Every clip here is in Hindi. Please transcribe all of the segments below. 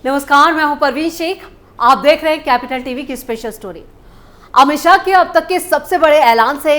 नमस्कार, मैं हूं परवीन शेख। आप देख रहे हैं कैपिटल टीवी की स्पेशल स्टोरी। अमित शाह के अब तक के सबसे बड़े ऐलान से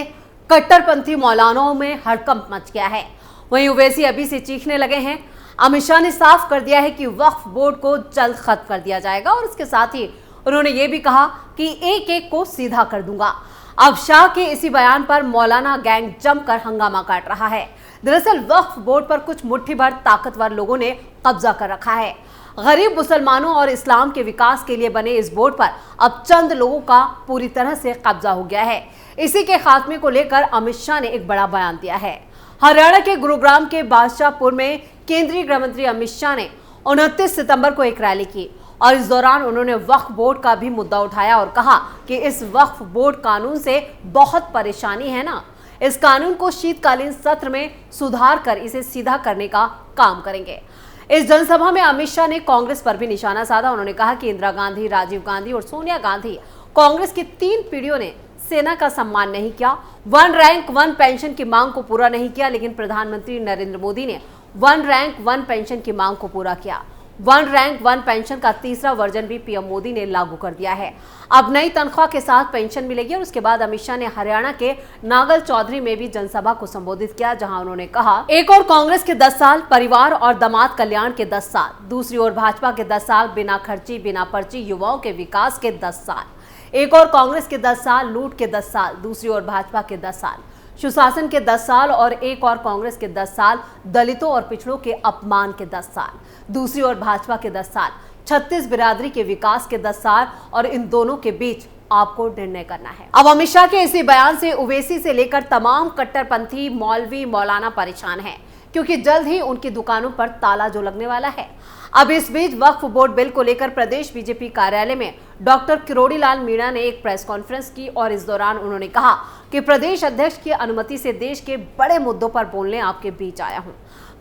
कट्टरपंथी मौलानाओं में हड़कंप मच गया है। वहीं ओवैसी अभी से चीखने लगे हैं। अमित शाह ने साफ कर दिया है कि वक्फ बोर्ड को जल्द खत्म कर दिया जाएगा और इसके साथ ही उन्होंने ये भी कहा कि एक एक को सीधा कर दूंगा। अब शाह के इसी बयान पर मौलाना गैंग जमकर हंगामा काट रहा है। दरअसल वक्फ बोर्ड पर कुछ मुट्ठी भर ताकतवर लोगों ने कब्जा कर रखा है। गरीब मुसलमानों और इस्लाम के विकास के लिए बने इस बोर्ड पर अब चंद लोगों का पूरी तरह से कब्जा हो गया है। इसी के खात्मे को लेकर अमित शाह ने एक बड़ा बयान दिया है। हरियाणा के गुरुग्राम के बादशाहपुर में केंद्रीय गृह मंत्री अमित शाह ने 29 सितंबर को एक रैली की और इस दौरान उन्होंने वक्फ बोर्ड का भी मुद्दा उठाया और कहा कि इस वक्फ बोर्ड कानून से बहुत परेशानी है ना, इस कानून को शीतकालीन सत्र में सुधार कर इसे सीधा करने का काम करेंगे। इस जनसभा में अमित शाह ने कांग्रेस पर भी निशाना साधा। उन्होंने कहा कि इंदिरा गांधी, राजीव गांधी और सोनिया गांधी कांग्रेस की 3 पीढ़ियों ने सेना का सम्मान नहीं किया, 1 रैंक 1 पेंशन की मांग को पूरा नहीं किया, लेकिन प्रधानमंत्री नरेंद्र मोदी ने 1 रैंक 1 पेंशन की मांग को पूरा किया। 1 रैंक 1 पेंशन का तीसरा वर्जन भी पीएम मोदी ने लागू कर दिया है। अब नई तनख्वाह के साथ पेंशन मिलेगी। और उसके बाद अमित शाह ने हरियाणा के नागल चौधरी में भी जनसभा को संबोधित किया, जहां उन्होंने कहा, एक और कांग्रेस के 10 साल, परिवार और दामाद कल्याण के 10 साल, दूसरी ओर भाजपा के 10 साल, बिना खर्ची बिना पर्ची युवाओं के विकास के 10 साल, एक और कांग्रेस के 10 साल, लूट के 10 साल, दूसरी ओर भाजपा के 10 साल, सुशासन के 10 साल और एक और कांग्रेस के 10 साल, दलितों और पिछड़ों के अपमान के 10 साल, दूसरी ओर भाजपा के 10 साल, 36 बिरादरी के विकास के 10 साल और इन दोनों के बीच आपको निर्णय करना है। अब अमित शाह के इसी बयान से ओवैसी से लेकर तमाम कट्टरपंथी मौलवी मौलाना परेशान हैं, क्योंकि जल्द ही उनकी दुकानों पर ताला जो लगने वाला है। अब इस बीच वक्फ बोर्ड बिल को लेकर प्रदेश बीजेपी कार्यालय में डॉक्टर किरोड़ी लाल मीणा ने एक प्रेस कॉन्फ्रेंस की और इस दौरान उन्होंने कहा कि प्रदेश अध्यक्ष की अनुमति से देश के बड़े मुद्दों पर बोलने आपके बीच आया हूं।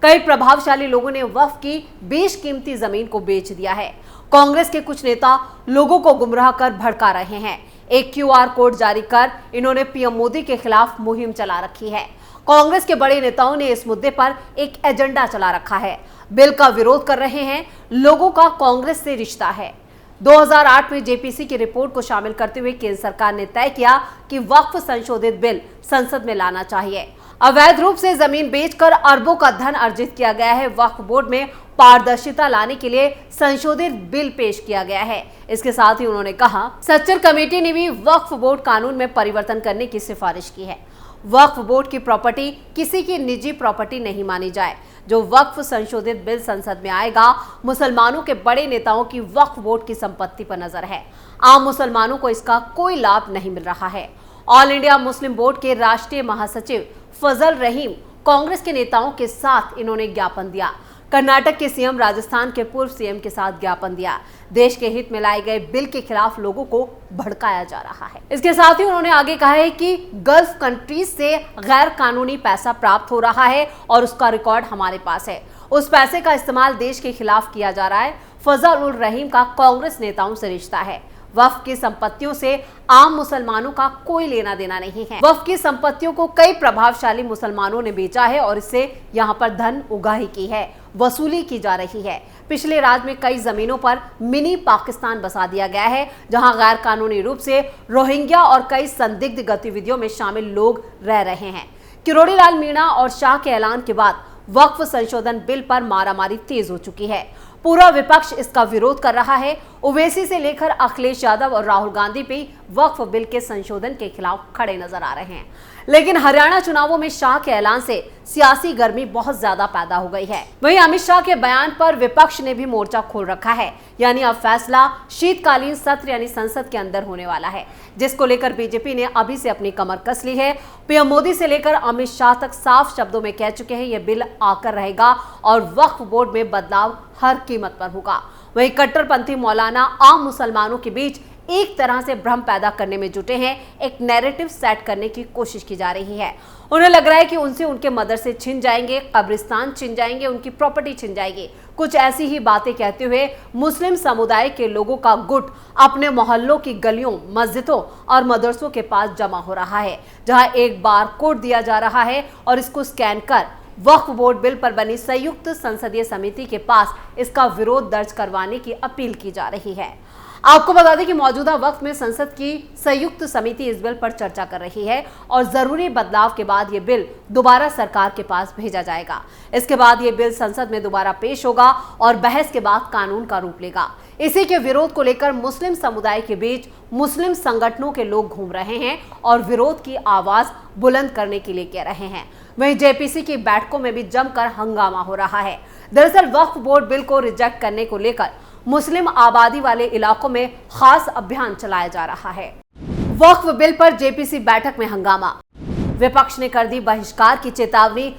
कई प्रभावशाली लोगों ने वक्फ की बेशकीमती जमीन को बेच दिया है। कांग्रेस के कुछ नेता लोगों को गुमराह कर भड़का रहे हैं। एक QR कोड जारी कर इन्होंने पीएम मोदी के खिलाफ मुहिम चला रखी है। कांग्रेस के बड़े नेताओं ने इस मुद्दे पर एक एजेंडा चला रखा है, बिल का विरोध कर रहे हैं। लोगों का कांग्रेस से रिश्ता है। 2008 में जेपीसी की रिपोर्ट को शामिल करते हुए केंद्र सरकार ने तय किया कि वक्फ संशोधित बिल संसद में लाना चाहिए। अवैध रूप से जमीन बेचकर अरबों का धन अर्जित किया गया है। वक्फ बोर्ड में पारदर्शिता लाने के लिए संशोधित बिल पेश किया गया है। इसके साथ ही उन्होंने कहा, सच्चर कमेटी ने भी वक्फ बोर्ड कानून में परिवर्तन करने की सिफारिश की है। वक्फ बोर्ड की प्रॉपर्टी किसी की निजी प्रॉपर्टी नहीं मानी जाए। जो वक्फ संशोधित बिल संसद में आएगा, मुसलमानों के बड़े नेताओं की वक्फ बोर्ड की संपत्ति पर नजर है। आम मुसलमानों को इसका कोई लाभ नहीं मिल रहा है। ऑल इंडिया मुस्लिम बोर्ड के राष्ट्रीय महासचिव फजल रहीम कांग्रेस के नेताओं के साथ इन्होंने ज्ञापन दिया। कर्नाटक के सीएम राजस्थान के पूर्व सीएम के साथ ज्ञापन दिया। देश के हित में लाए गए बिल के खिलाफ लोगों को भड़काया जा रहा है। इसके साथ ही उन्होंने आगे कहा है कि गल्फ कंट्रीज से गैर कानूनी पैसा प्राप्त हो रहा है और उसका रिकॉर्ड हमारे पास है। उस पैसे का इस्तेमाल देश के खिलाफ किया जा रहा है। फजल उल रहीम का कांग्रेस नेताओं से रिश्ता है। वक्फ की संपत्तियों से आम मुसलमानों का कोई लेना देना नहीं है। वक्फ की संपत्तियों को कई प्रभावशाली मुसलमानों ने बेचा है और इससे यहाँ पर धन उगाही की है, वसूली की जा रही है। पिछले राज में कई जमीनों पर मिनी पाकिस्तान बसा दिया गया है, जहां गैर कानूनी रूप से रोहिंग्या और कई संदिग्ध गतिविधियों में शामिल लोग रह रहे हैं। किरोड़ी लाल मीणा और शाह के ऐलान के बाद वक्फ संशोधन बिल पर मारामारी तेज हो चुकी है। पूरा विपक्ष इसका विरोध कर रहा है। ओवैसी से लेकर अखिलेश यादव और राहुल गांधी भी वक्फ बिल के संशोधन के खिलाफ खड़े नजर आ रहे हैं। लेकिन हरियाणा चुनावों में शाह के ऐलान से सियासी गर्मी बहुत ज्यादा पैदा हो गई है। वहीं अमित शाह के बयान पर विपक्ष ने भी मोर्चा खोल रखा है। यानी अब फैसला शीतकालीन सत्र यानी संसद के अंदर होने वाला है, जिसको लेकर बीजेपी ने अभी से अपनी कमर कस ली है। पीएम मोदी से लेकर अमित शाह तक साफ शब्दों में कह चुके हैं, यह बिल आकर रहेगा और वक्फ बोर्ड में बदलाव हर कीमत पर होगा। वहीं कट्टरपंथी मौलाना आम मुसलमानों के बीच एक तरह से भ्रम पैदा करने में जुटे हैं। एक नैरेटिव सेट करने की कोशिश की जा रही है। उन्हें लग रहा है कि उनसे उनके मदरसे छिन जाएंगे, कब्रिस्तान छिन जाएंगे, उनकी प्रॉपर्टी छिन जाएगी। कुछ ऐसी ही बातें कहते हुए मुस्लिम समुदाय के लोगों का गुट अपने मोहल्लों की गलियों, मस्जिदों और मदरसों के पास जमा हो रहा है, जहां एक बार कोड दिया जा रहा है और इसको स्कैन कर वक्फ बोर्ड बिल पर बनी संयुक्त संसदीय समिति के पास इसका विरोध दर्ज करवाने की अपील की जा रही है। आपको बता दें कि मौजूदा वक्त में संसद की संयुक्त समिति इस बिल पर चर्चा कर रही है और जरूरी बदलाव के बाद ये बिल दोबारा सरकार के पास भेजा जाएगा। इसके बाद ये बिल संसद में दोबारा पेश होगा और बहस के बाद कानून का रूप लेगा। इसी के विरोध को लेकर मुस्लिम समुदाय के बीच मुस्लिम संगठनों के लोग घूम रहे हैं और विरोध की आवाज बुलंद करने के लिए कह रहे हैं। वहीं जेपीसी की बैठकों में भी जमकर हंगामा हो रहा है। दरअसल वक्फ बोर्ड बिल को रिजेक्ट करने को लेकर मुस्लिम आबादी वाले इलाकों में खास अभियान चलाया जा रहा है। वक्फ बिल पर जेपीसी बैठक में हंगामा, विपक्ष ने कर दी बहिष्कार की चेतावनी,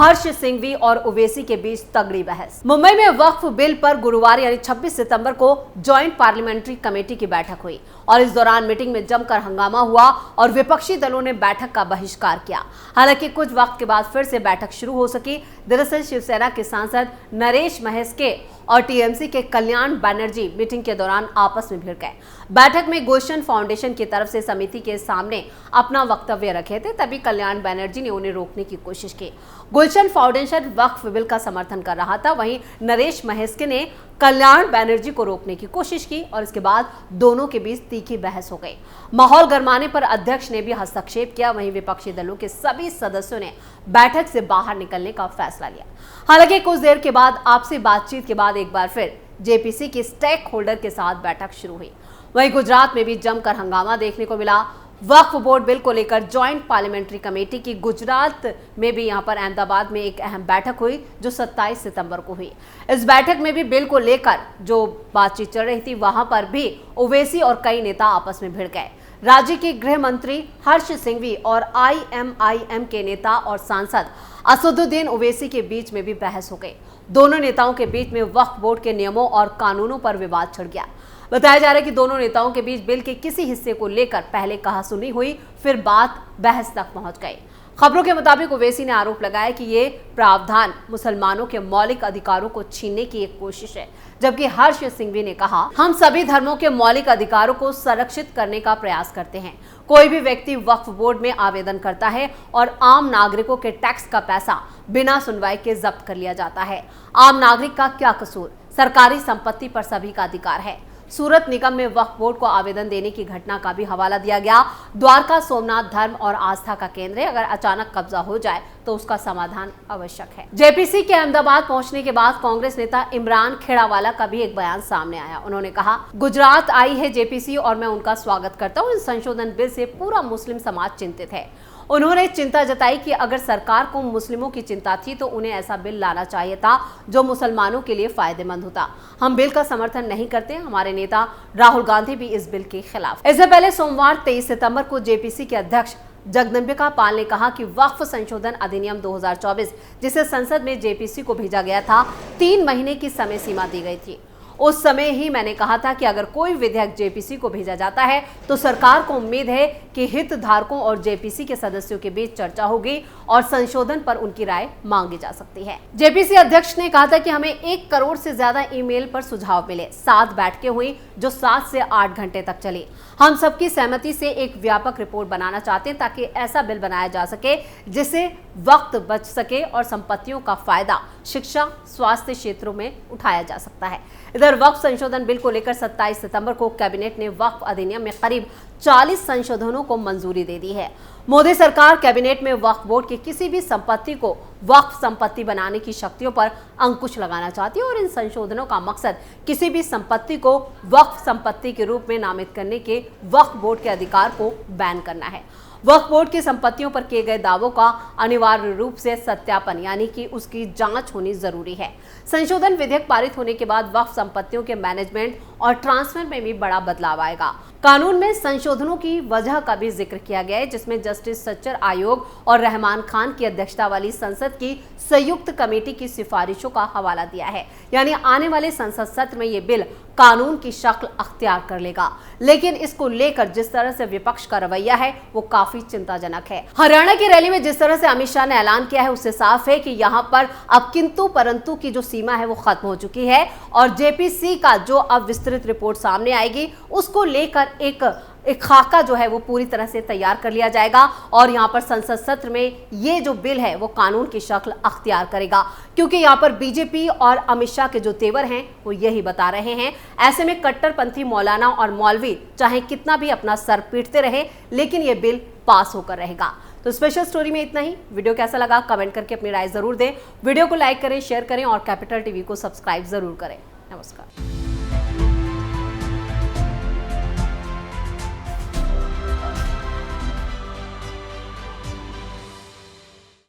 हर्ष सिंघवी और ओवैसी के बीच तगड़ी बहस। मुंबई में वक्फ बिल पर गुरुवार यानी 26 सितंबर को ज्वाइंट पार्लियामेंट्री कमेटी की बैठक हुई और इस दौरान मीटिंग में जमकर हंगामा हुआ और विपक्षी दलों ने बैठक का बहिष्कार किया। हालांकि कुछ वक्त के बाद फिर से बैठक शुरू हो सकी। दरअसल शिवसेना के सांसद नरेश महेश्के और टीएमसी के कल्याण बनर्जी मीटिंग के दौरान आपस में भिड़ गए। बैठक में गुलशन फाउंडेशन की तरफ से समिति के सामने अपना वक्तव्य रखे थे, तभी कल्याण बनर्जी ने उन्हें रोकने की कोशिश की। गुलशन फाउंडेशन वक्फ बिल का समर्थन कर रहा था, वहीं नरेश महेश्के ने कल्याण बनर्जी को रोकने की कोशिश की और इसके बाद दोनों के बीच तीखी बहस हो गई। माहौल गरमाने पर अध्यक्ष ने भी हस्तक्षेप किया। वहीं विपक्षी दलों के सभी सदस्यों ने बैठक से बाहर निकलने का फैसला लिया। हालांकि कुछ देर के बाद आपसी बातचीत के बाद एक बार फिर जेपीसी के स्टेक होल्डर के साथ बैठक शुरू हुई। वहीं गुजरात में भी जमकर हंगामा देखने को मिला। वक्फ बोर्ड बिल को लेकर ज्वाइंट पार्लियामेंट्री कमेटी की गुजरात में भी यहां पर अहमदाबाद में एक अहम बैठक हुई जो 27 सितंबर को हुई। इस बैठक में भी बिल को लेकर जो बातचीत चल रही थी वहां पर भी ओवैसी और कई नेता आपस में भिड़ गए। राज्य के गृह मंत्री हर्ष सिंघवी और आईएमआईएम के नेता और सांसद असदुद्दीन ओवैसी के बीच में भी बहस हो गई। दोनों नेताओं के बीच में वक्फ बोर्ड के नियमों और कानूनों पर विवाद छिड़ गया। बताया जा रहा है कि दोनों नेताओं के बीच बिल के किसी हिस्से को लेकर पहले कहासुनी हुई, फिर बात बहस तक पहुंच गई। खबरों के मुताबिक ओवैसी ने आरोप लगाया कि ये प्रावधान मुसलमानों के मौलिक अधिकारों को छीनने की एक कोशिश है, जबकि हर्ष सिंघवी ने कहा, हम सभी धर्मों के मौलिक अधिकारों को संरक्षित करने का प्रयास करते हैं। कोई भी व्यक्ति वक्फ बोर्ड में आवेदन करता है और आम नागरिकों के टैक्स का पैसा बिना सुनवाई के जब्त कर लिया जाता है। आम नागरिक का क्या कसूर? सरकारी संपत्ति पर सभी का अधिकार है। सूरत निगम में वक्फ बोर्ड को आवेदन देने की घटना का भी हवाला दिया गया। द्वारका सोमनाथ धर्म और आस्था का केंद्र है, अगर अचानक कब्जा हो जाए तो उसका समाधान आवश्यक है। जेपीसी के अहमदाबाद पहुंचने के बाद कांग्रेस नेता इमरान खेड़ावाला का भी एक बयान सामने आया। उन्होंने कहा, गुजरात आई है जेपीसी और मैं उनका स्वागत करता हूं। इस संशोधन बिल से पूरा मुस्लिम समाज चिंतित है। उन्होंने चिंता जताई कि अगर सरकार को मुस्लिमों की चिंता थी तो उन्हें ऐसा बिल लाना चाहिए था जो मुसलमानों के लिए फायदेमंद होता। हम बिल का समर्थन नहीं करते। हमारे नेता राहुल गांधी भी इस बिल के खिलाफ। इससे पहले सोमवार 23 सितंबर को जेपीसी के अध्यक्ष जगदम्बिका पाल ने कहा कि वक्फ संशोधन अधिनियम 2024 जिसे संसद में जेपीसी को भेजा गया था, 3 महीने की समय सीमा दी गई थी। उस समय ही मैंने कहा था कि अगर कोई विधेयक जेपीसी को भेजा जाता है तो सरकार को उम्मीद है कि हितधारकों और जेपीसी के सदस्यों के बीच चर्चा होगी और संशोधन पर उनकी राय मांगी जा सकती है। जेपीसी अध्यक्ष ने कहा था कि हमें 1 करोड़ से ज्यादा ईमेल पर सुझाव मिले। 7 बैठकें हुई जो 7 से 8 घंटे तक चली। हम सबकी सहमति से एक व्यापक रिपोर्ट बनाना चाहते हैं ताकि ऐसा बिल बनाया जा सके जिससे वक्त बच सके और संपत्तियों का फायदा शिक्षा, स्वास्थ्य क्षेत्रों में उठाया जा सकता है। इधर वक्फ संशोधन बिल को लेकर 27 सितंबर को कैबिनेट ने वक्फ अधिनियम में करीब 40 संशोधनों को मंजूरी दे दी है। मोदी सरकार कैबिनेट में वक्फ बोर्ड की किसी भी संपत्ति को वक्फ संपत्ति बनाने की शक्तियों पर अंकुश लगाना चाहती है और इन संशोधनों का मकसद किसी भी संपत्ति को वक्फ संपत्ति के रूप में नामित करने के वक्फ बोर्ड के अधिकार को बैन करना है। वक्फ बोर्ड की संपत्तियों पर किए गए दावों का अनिवार्य रूप से सत्यापन यानी कि उसकी जांच होनी जरूरी है। संशोधन विधेयक पारित होने के बाद वक्फ संपत्तियों के मैनेजमेंट और ट्रांसफर में भी बड़ा बदलाव आएगा। कानून में संशोधनों की वजह का भी जिक्र किया गया है, जिसमें जस्टिस सच्चर आयोग और रहमान खान की अध्यक्षता वाली संसद की संयुक्त कमेटी की सिफारिशों का हवाला दिया है। यानी आने वाले संसद सत्र में ये बिल कानून की शक्ल अख्तियार कर लेगा। लेकिन इसको लेकर जिस तरह से विपक्ष का रवैया है वो काफी चिंताजनक है। हरियाणा की रैली में जिस तरह से अमित शाह ने ऐलान किया है उससे साफ है कि यहाँ पर अब किंतु परंतु की जो सीमा है वो खत्म हो चुकी है और जेपीसी का जो अब विस्तृत रिपोर्ट सामने आएगी उसको लेकर एक एक खाका जो है वो पूरी तरह से तैयार कर लिया जाएगा और यहाँ पर संसद सत्र में ये जो बिल है वो कानून की शक्ल अख्तियार करेगा, क्योंकि यहाँ पर बीजेपी और अमित शाह के जो तेवर हैं वो यही बता रहे हैं। ऐसे में कट्टरपंथी मौलाना और मौलवी चाहे कितना भी अपना सर पीटते रहे, लेकिन ये बिल पास होकर रहेगा। तो स्पेशल स्टोरी में इतना ही। वीडियो कैसा लगा कमेंट करके अपनी राय जरूर दें। वीडियो को लाइक करें, शेयर करें और कैपिटल टीवी को सब्सक्राइब जरूर करें। नमस्कार।